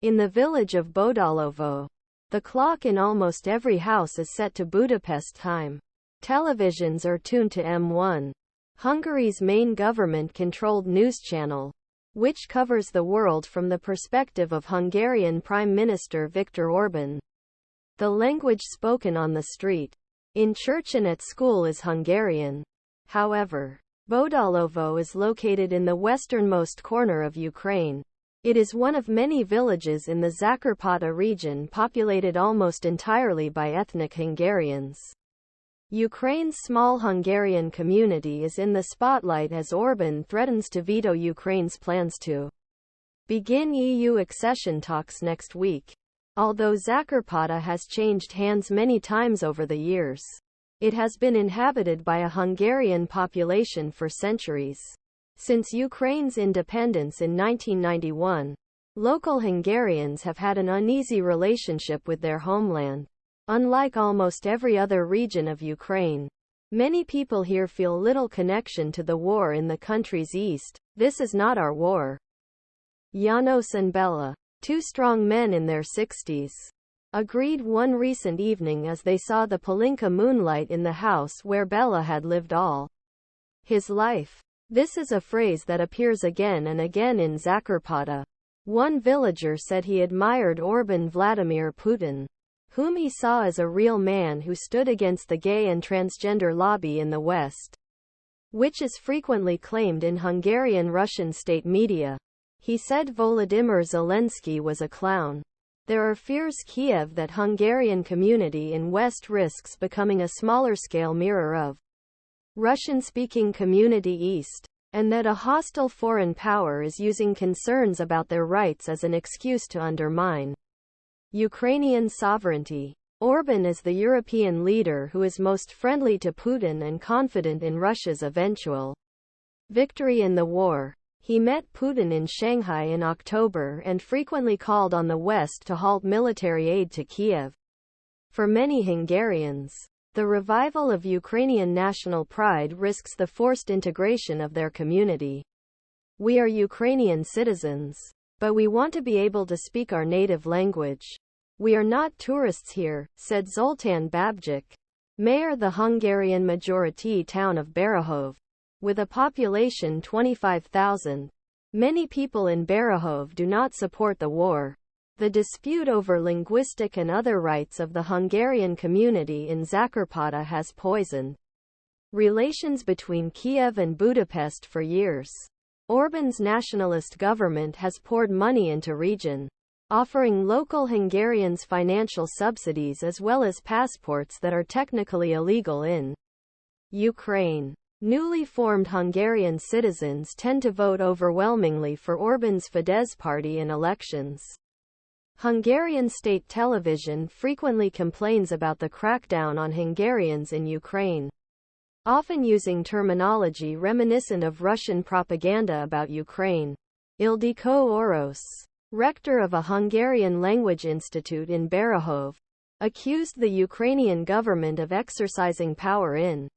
In the village of Bodalovo, the clock in almost every house is set to Budapest time. Televisions are tuned to M1, Hungary's main government-controlled news channel, which covers the world from the perspective of Hungarian Prime Minister Viktor Orbán. The language spoken on the street, in church and at school is Hungarian. However, Bodalovo is located in the westernmost corner of Ukraine. It is one of many villages in the Zakarpata region populated almost entirely by ethnic Hungarians. Ukraine's small Hungarian community is in the spotlight as Orbán threatens to veto Ukraine's plans to begin EU accession talks next week. Although Zakarpata has changed hands many times over the years, it has been inhabited by a Hungarian population for centuries. Since Ukraine's independence in 1991, local Hungarians have had an uneasy relationship with their homeland. Unlike almost every other region of Ukraine, many people here feel little connection to the war in the country's east. This is not our war. Janos and Bella, two strong men in their 60s, agreed one recent evening as they saw the Palinka moonlight in the house where Bella had lived all his life. This is a phrase that appears again and again in Zakarpata. One villager said he admired Orbán Vladimir Putin, whom he saw as a real man who stood against the gay and transgender lobby in the West, which is frequently claimed in Hungarian Russian state media. He said Volodymyr Zelensky was a clown. There are fears Kiev that Hungarian community in West risks becoming a smaller-scale mirror of Russian-speaking community East, and that a hostile foreign power is using concerns about their rights as an excuse to undermine Ukrainian sovereignty. Orbán is the European leader who is most friendly to Putin and confident in Russia's eventual victory in the war. He met Putin in Shanghai in October and frequently called on the West to halt military aid to Kiev. For many Hungarians, the revival of Ukrainian national pride risks the forced integration of their community. We are Ukrainian citizens, but we want to be able to speak our native language. We are not tourists here, said Zoltán Babjic, mayor of the Hungarian majority town of Berehov. With a population 25,000, many people in Berehov do not support the war. The dispute over linguistic and other rights of the Hungarian community in Zakarpata has poisoned relations between Kiev and Budapest for years. Orbán's nationalist government has poured money into region, offering local Hungarians financial subsidies as well as passports that are technically illegal in Ukraine. Newly formed Hungarian citizens tend to vote overwhelmingly for Orbán's Fidesz party in elections. Hungarian state television frequently complains about the crackdown on Hungarians in Ukraine, often using terminology reminiscent of Russian propaganda about Ukraine. Ildikó Orosz, rector of a Hungarian language institute in Berehov, accused the Ukrainian government of exercising power in